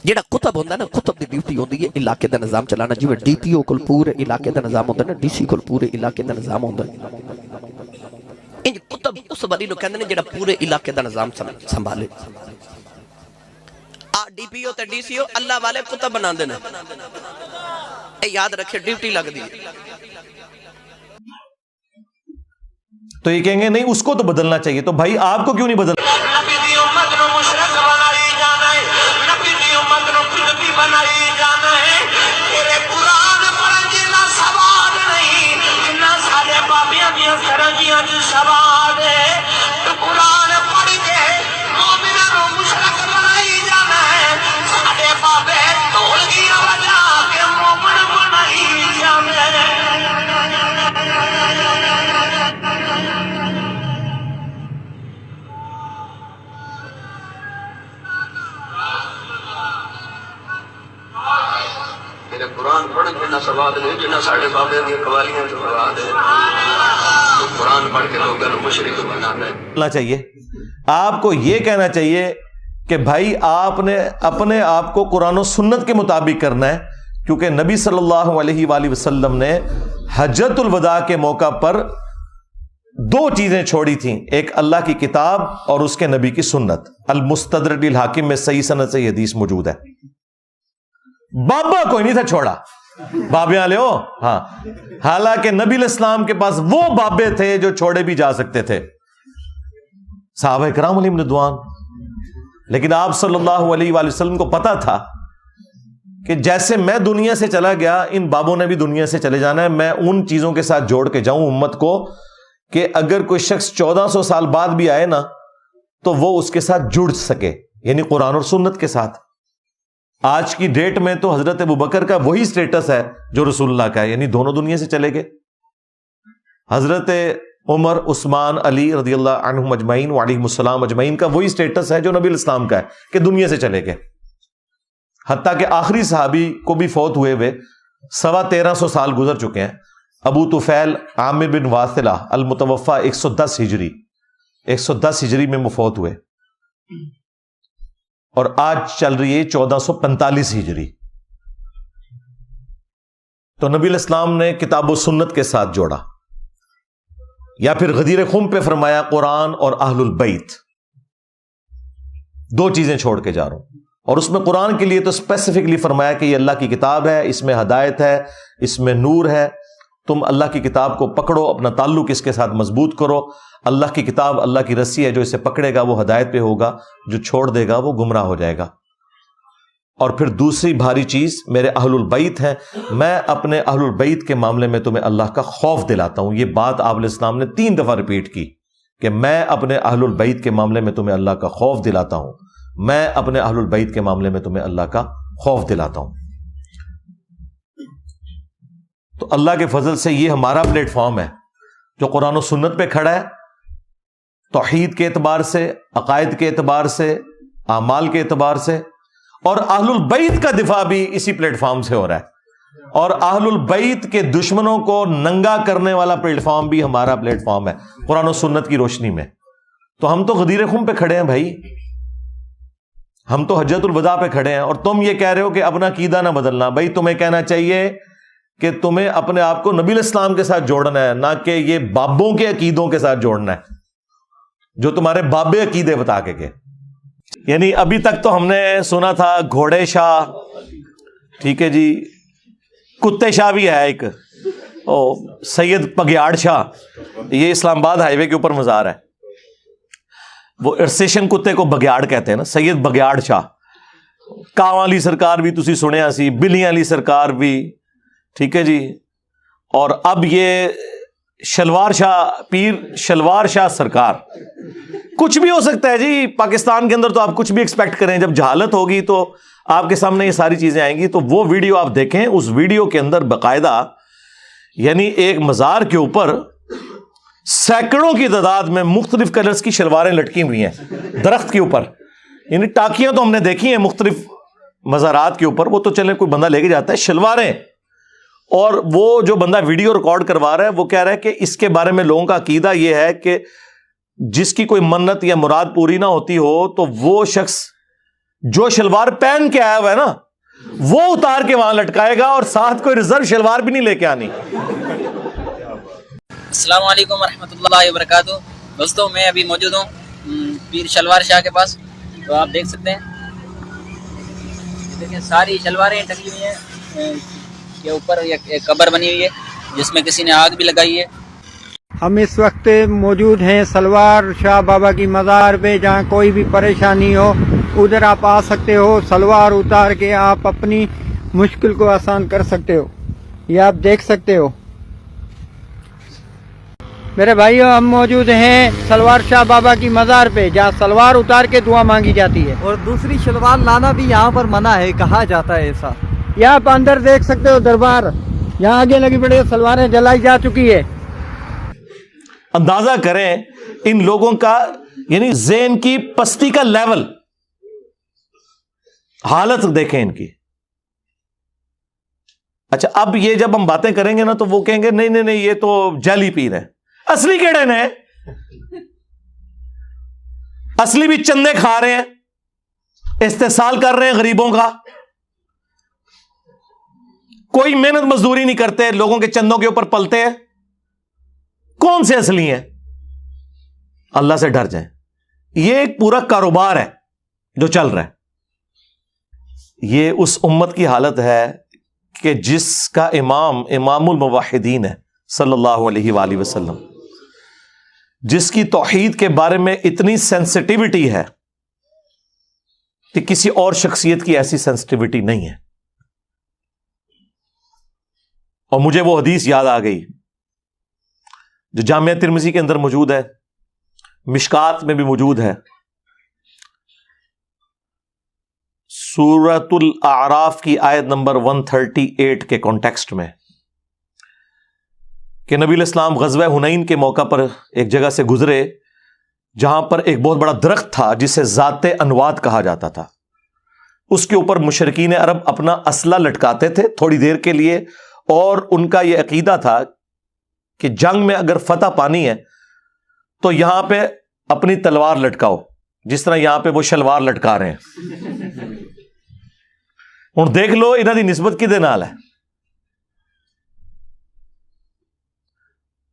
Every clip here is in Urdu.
جڑا کتب ہوندا نا، کتب دی ڈیوٹی ہوندی ہے علاقے دا نظام چلانا، جویں ڈی پی او کول پورے علاقے دا نظام ہوندا نا، ڈی سی کول پورے علاقے دا نظام ہوندا ہے۔ انج کتب اس ولی نو کہندے نے جڑا پورے علاقے دا نظام سنبھالے۔ ڈی پی او تے ڈی سی او اللہ والے کتب بناندے نے، اے یاد رکھے ڈیوٹی لگ دی۔ تو یہ کہیں گے نہیں اس کو تو بدلنا چاہیے، تو بھائی آپ کو کیوں نہیں بدلنا؟ نبی دی امت نو مشرک بنائی جانا ہے، نبی دی امت نو کتبی بنائی جانا ہے۔ تیرے قرآن پڑھن جنا سواد نہیں جنا سارے بابیاں دیاں سرنجیاں دی سواد ہے۔ تو قرآن پڑھ کے مومناں نو مشرک بنائی جانا ہے، سارے بابے ڈھولکیاں بجا کے مومن بنائی جانے۔ میرے قرآن پڑھ جنا سواد نہیں جنا ساڑھے بابے دی قوالیاں جو سواد ہے۔ قرآن پڑھ کے لوگوں کو مشرک بنانا ہے۔ چاہیے آپ کو یہ کہنا چاہیے کہ بھائی آپ نے اپنے آپ کو قرآن و سنت کے مطابق کرنا ہے، کیونکہ نبی صلی اللہ علیہ وآلہ وسلم نے حجۃ الوداع کے موقع پر دو چیزیں چھوڑی تھیں، ایک اللہ کی کتاب اور اس کے نبی کی سنت۔ المستدرک للحاکم میں صحیح سند سے یہ حدیث موجود ہے۔ بابا کوئی نہیں تھا چھوڑا، بابے والے ہو، ہاں، حالانکہ نبی علیہ السلام کے پاس وہ بابے تھے جو چھوڑے بھی جا سکتے تھے، صحابہ کرام علیہم رضوان۔ لیکن آپ صلی اللہ علیہ وآلہ وسلم کو پتا تھا کہ جیسے میں دنیا سے چلا گیا ان بابوں نے بھی دنیا سے چلے جانا ہے، میں ان چیزوں کے ساتھ جوڑ کے جاؤں امت کو کہ اگر کوئی شخص 1400 سال بعد بھی آئے نا تو وہ اس کے ساتھ جڑ سکے، یعنی قرآن اور سنت کے ساتھ۔ آج کی ڈیٹ میں تو حضرت ابوبکر کا وہی سٹیٹس ہے جو رسول اللہ کا ہے، یعنی دونوں دنیا سے چلے گئے۔ حضرت عمر، عثمان، علی رضی اللہ عنہم اجمعین وعلیہم السلام اجمعین کا وہی سٹیٹس ہے جو نبی علیہ السلام کا ہے کہ دنیا سے چلے گئے۔ حتیٰ کہ آخری صحابی کو بھی فوت ہوئے 1350 سال گزر چکے ہیں۔ ابو طفیل عامر بن واثلہ المتوفا 110 ہجری 110 ہجری میں فوت ہوئے، اور آج چل رہی ہے 1445 ہجری۔ تو نبی علیہ السلام نے کتاب و سنت کے ساتھ جوڑا، یا پھر غدیر خم پہ فرمایا قرآن اور اہل البیت، دو چیزیں چھوڑ کے جا رہا ہوں۔ اور اس میں قرآن کے لیے تو اسپیسیفکلی فرمایا کہ یہ اللہ کی کتاب ہے، اس میں ہدایت ہے، اس میں نور ہے، تم اللہ کی کتاب کو پکڑو، اپنا تعلق اس کے ساتھ مضبوط کرو۔ اللہ کی کتاب اللہ کی رسی ہے، جو اسے پکڑے گا وہ ہدایت پہ ہوگا، جو چھوڑ دے گا وہ گمراہ ہو جائے گا۔ اور پھر دوسری بھاری چیز میرے اہل البیت ہیں، میں اپنے اہل البیت کے معاملے میں تمہیں اللہ کا خوف دلاتا ہوں۔ یہ بات آپ علیہ السلام نے 3 دفعہ ریپیٹ کی کہ میں اپنے اہل البیت کے معاملے میں تمہیں اللہ کا خوف دلاتا ہوں، میں اپنے اہل البیت کے معاملے میں تمہیں اللہ کا خوف دلاتا ہوں۔ تو اللہ کے فضل سے یہ ہمارا پلیٹ فارم ہے جو قرآن و سنت پہ کھڑا ہے، توحید کے اعتبار سے، عقائد کے اعتبار سے، اعمال کے اعتبار سے، اور اہل البیت کا دفاع بھی اسی پلیٹ فارم سے ہو رہا ہے، اور اہل البیت کے دشمنوں کو ننگا کرنے والا پلیٹ فارم بھی ہمارا پلیٹ فارم ہے قرآن و سنت کی روشنی میں۔ تو ہم تو غدیر خم پہ کھڑے ہیں بھائی، ہم تو حجۃ الوداع پہ کھڑے ہیں، اور تم یہ کہہ رہے ہو کہ اپنا عقیدہ نہ بدلنا۔ بھائی تمہیں کہنا چاہیے کہ تمہیں اپنے آپ کو نبی علیہ السلام کے ساتھ جوڑنا ہے، نہ کہ یہ بابوں کے عقیدوں کے ساتھ جوڑنا ہے جو تمہارے بابے عقیدے بتا کے گئے۔ یعنی ابھی تک تو ہم نے سنا تھا گھوڑے شاہ، ٹھیک ہے جی، کتے شاہ بھی ہے ایک، سید بگیاڑ شاہ، یہ اسلام آباد ہائی وے کے اوپر مزار ہے، وہ ارسیشن کتے کو بگیاڑ کہتے ہیں نا، سید بگیاڑ شاہ۔ کاواں علی سرکار بھی تسی سنیا سی، بلیاں علی سرکار بھی، ٹھیک ہے جی، اور اب یہ شلوار شاہ، پیر شلوار شاہ سرکار۔ کچھ بھی ہو سکتا ہے جی، پاکستان کے اندر تو آپ کچھ بھی ایکسپیکٹ کریں، جب جہالت ہوگی تو آپ کے سامنے یہ ساری چیزیں آئیں گی۔ تو وہ ویڈیو آپ دیکھیں، اس ویڈیو کے اندر باقاعدہ یعنی ایک مزار کے اوپر سینکڑوں کی تعداد میں مختلف کلرز کی شلواریں لٹکی ہوئی ہیں درخت کے اوپر، یعنی ٹاکیاں تو ہم نے دیکھی ہیں مختلف مزارات کے اوپر، وہ تو چلے کوئی بندہ لے کے جاتا ہے، شلواریں۔ اور وہ جو بندہ ویڈیو ریکارڈ کروا رہا ہے وہ کہہ رہا ہے کہ اس کے بارے میں لوگوں کا عقیدہ یہ ہے کہ جس کی کوئی منت یا مراد پوری نہ ہوتی ہو تو وہ شخص جو شلوار پہن کے آیا ہوا ہے نا وہ اتار کے وہاں لٹکائے گا، اور ساتھ کوئی ریزرو شلوار بھی نہیں لے کے آنی۔ السلام علیکم ورحمۃ اللہ وبرکاتہ۔ دوستوں میں ابھی موجود ہوں پیر شلوار شاہ کے پاس، تو آپ دیکھ سکتے ہیں، دیکھیں ساری شلواریں ٹنگی ہوئی ہیں کے اوپر ایک قبر بنی ہوئی ہے جس میں کسی نے آگ بھی لگائی ہے۔ ہم اس وقت موجود ہیں سلوار شاہ بابا کی مزار پہ، جہاں کوئی بھی پریشانی ہو ادھر آپ آ سکتے ہو، سلوار اتار کے آپ اپنی مشکل کو آسان کر سکتے ہو۔ یہ آپ دیکھ سکتے ہو میرے بھائیو، ہم موجود ہیں سلوار شاہ بابا کی مزار پہ، جہاں سلوار اتار کے دعا مانگی جاتی ہے، اور دوسری شلوار لانا بھی یہاں پر منع ہے، کہا جاتا ہے ایسا۔ یہاں آپ اندر دیکھ سکتے ہو دربار، یہاں آگے لگی پڑی سلواریں جلائی جا چکی ہے۔ اندازہ کریں ان لوگوں کا، یعنی ذہن کی پستی کا لیول، حالت دیکھیں ان کی۔ اچھا اب یہ جب ہم باتیں کریں گے نا تو وہ کہیں گے نہیں نہیں نہیں یہ تو جعلی پیر ہے۔ اصلی کیڑے نے؟ اصلی بھی چندے کھا رہے ہیں، استحصال کر رہے ہیں غریبوں کا، کوئی محنت مزدوری نہیں کرتے، لوگوں کے چندوں کے اوپر پلتے ہیں۔ کون سے اصلی ہیں؟ اللہ سے ڈر جائیں۔ یہ ایک پورا کاروبار ہے جو چل رہا ہے۔ یہ اس امت کی حالت ہے کہ جس کا امام الموحدین ہے صلی اللہ علیہ وآلہ وسلم، جس کی توحید کے بارے میں اتنی سینسٹیوٹی ہے کہ کسی اور شخصیت کی ایسی سینسٹیوٹی نہیں ہے۔ اور مجھے وہ حدیث یاد آ گئی جو جامعہ ترمذی کے اندر موجود ہے، مشکات میں بھی موجود ہے، سورۃ الاعراف کی آیت نمبر 138 کے کانٹیکسٹ میں، کہ نبی علیہ السلام غزوہ حنین کے موقع پر ایک جگہ سے گزرے جہاں پر ایک بہت بڑا درخت تھا جسے ذات انواد کہا جاتا تھا۔ اس کے اوپر مشرکین عرب اپنا اسلحہ لٹکاتے تھے تھوڑی دیر کے لیے، اور ان کا یہ عقیدہ تھا کہ جنگ میں اگر فتح پانی ہے تو یہاں پہ اپنی تلوار لٹکاؤ، جس طرح یہاں پہ وہ شلوار لٹکا رہے ہیں۔ ہوں دیکھ لو انہاں دی نسبت کدے نال ہے۔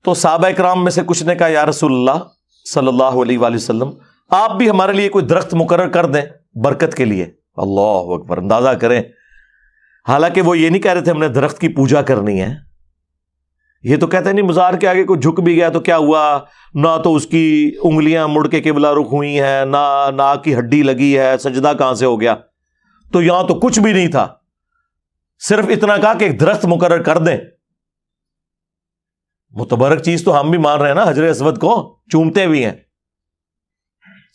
تو صحابہ اکرام میں سے کچھ نے کہا یا رسول اللہ صلی اللہ علیہ وآلہ وسلم، آپ بھی ہمارے لیے کوئی درخت مقرر کر دیں برکت کے لیے۔ اللہ اکبر، اندازہ کریں، حالانکہ وہ یہ نہیں کہہ رہے تھے ہم نے درخت کی پوجا کرنی ہے، یہ تو کہتے ہیں نہیں مزار کے آگے کوئی جھک بھی گیا تو کیا ہوا، نہ تو اس کی انگلیاں مڑ کے قبلہ رخ ہوئی ہیں، نہ ناک کی ہڈی لگی ہے، سجدہ کہاں سے ہو گیا۔ تو یہاں تو کچھ بھی نہیں تھا، صرف اتنا کہا کہ ایک درخت مقرر کر دیں۔ متبرک چیز تو ہم بھی مان رہے ہیں نا، حجر اسود کو چومتے بھی ہیں۔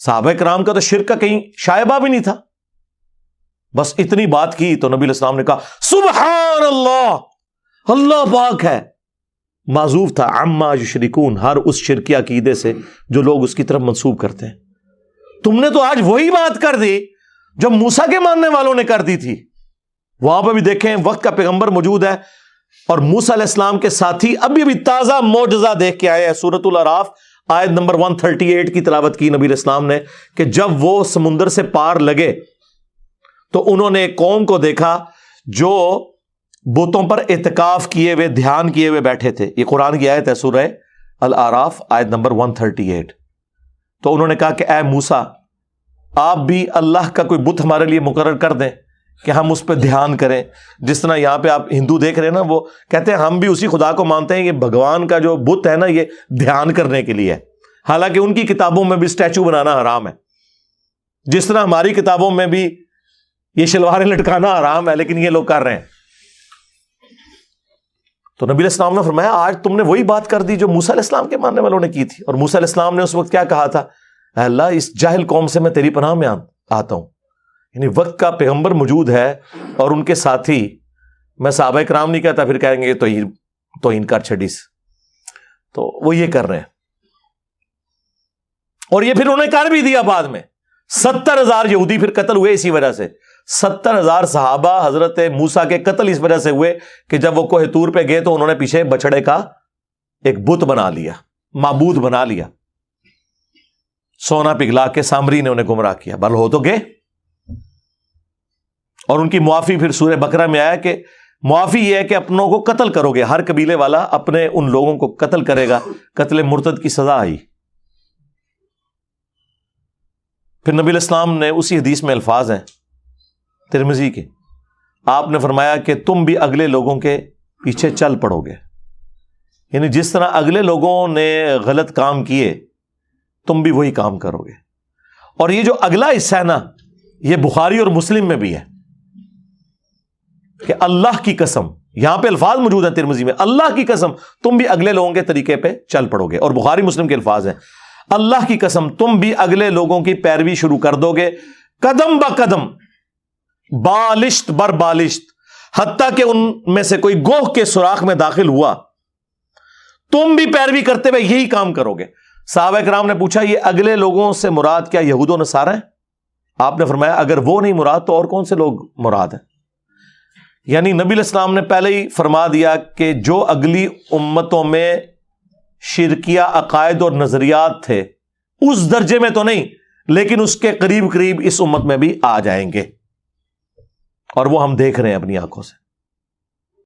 صحابہ کرام کا تو شرک کا کہیں شائبہ بھی نہیں تھا، بس اتنی بات کی تو نبی علیہ السلام نے کہا سبحان اللہ، اللہ پاک ہے۔ معذوف تھا عما یشرکون، ہر اس شرکی عقیدے سے جو لوگ اس کی طرف منسوب کرتے ہیں۔ تم نے تو آج وہی بات کر دی جو موسیٰ کے ماننے والوں نے کر دی تھی۔ وہاں پہ بھی دیکھیں وقت کا پیغمبر موجود ہے، اور موسیٰ علیہ السلام کے ساتھی ابھی تازہ معجزہ دیکھ کے آئے ہیں۔ سورۃ الاعراف آیت نمبر 138 کی تلاوت کی نبی علیہ السلام نے، کہ جب وہ سمندر سے پار لگے تو انہوں نے ایک قوم کو دیکھا جو بتوں پر اعتکاف کیے ہوئے، دھیان کیے ہوئے بیٹھے تھے۔ یہ قرآن کی آیت ہے، سورہ الاعراف آیت نمبر 138۔ تو انہوں نے کہا کہ اے موسیٰ، آپ بھی اللہ کا کوئی بت ہمارے لیے مقرر کر دیں کہ ہم اس پہ دھیان کریں، جس طرح یہاں پہ آپ ہندو دیکھ رہے ہیں نا، وہ کہتے ہیں ہم بھی اسی خدا کو مانتے ہیں، یہ بھگوان کا جو بت ہے نا یہ دھیان کرنے کے لیے ہے، حالانکہ ان کی کتابوں میں بھی اسٹیچو بنانا حرام ہے، جس طرح ہماری کتابوں میں بھی یہ شلواریں لٹکانا حرام ہے، لیکن یہ لوگ کر رہے ہیں۔ تو نبی علیہ السلام نے فرمایا آج تم نے وہی بات کر دی جو موسیٰ علیہ السلام کے ماننے والوں نے کی تھی۔ اور موسیٰ علیہ السلام نے اس وقت کیا کہا تھا، اے اللہ اس جاہل قوم سے میں تیری پناہ میں آتا ہوں۔ یعنی وقت کا پیغمبر موجود ہے اور ان کے ساتھی، میں صحابہ کرام نہیں کہتا، پھر کہیں گے توہین کر چھڑی سے، تو وہ یہ کر رہے ہیں۔ اور یہ پھر انہوں نے کر بھی دیا بعد میں، 70,000 یہودی پھر قتل ہوئے اسی وجہ سے۔ 70,000 صحابہ حضرت موسیٰ کے قتل اس وجہ سے ہوئے کہ جب وہ کوہ طور پہ گئے تو انہوں نے پیچھے بچڑے کا ایک بت بنا لیا، معبود بنا لیا، سونا پگھلا کے سامری نے انہیں گمراہ کیا، بل ہو تو گئے۔ اور ان کی معافی پھر سورہ بقرہ میں آیا کہ معافی یہ ہے کہ اپنوں کو قتل کرو گے، ہر قبیلے والا اپنے ان لوگوں کو قتل کرے گا، قتل مرتد کی سزا آئی۔ پھر نبی علیہ السلام نے اسی حدیث میں الفاظ ہیں ترمذی کے، آپ نے فرمایا کہ تم بھی اگلے لوگوں کے پیچھے چل پڑو گے، یعنی جس طرح اگلے لوگوں نے غلط کام کیے تم بھی وہی کام کرو گے۔ اور یہ جو اگلا حصہ ہے نا، یہ بخاری اور مسلم میں بھی ہے کہ اللہ کی قسم، یہاں پہ الفاظ موجود ہیں ترمذی میں، اللہ کی قسم تم بھی اگلے لوگوں کے طریقے پہ چل پڑو گے، اور بخاری مسلم کے الفاظ ہیں اللہ کی قسم تم بھی اگلے لوگوں کی پیروی شروع کر دو گے، قدم با قدم، بالشت بر بالشت، حتیٰ کہ ان میں سے کوئی گوہ کے سوراخ میں داخل ہوا تم بھی پیروی کرتے ہوئے یہی کام کرو گے۔ صحابہ کرام نے پوچھا یہ اگلے لوگوں سے مراد کیا یہود و نصارہ ہیں؟ آپ نے فرمایا اگر وہ نہیں مراد تو اور کون سے لوگ مراد ہیں؟ یعنی نبی علیہ السلام نے پہلے ہی فرما دیا کہ جو اگلی امتوں میں شرکیہ عقائد اور نظریات تھے اس درجے میں تو نہیں، لیکن اس کے قریب قریب اس امت میں بھی آ جائیں گے، اور وہ ہم دیکھ رہے ہیں اپنی آنکھوں سے۔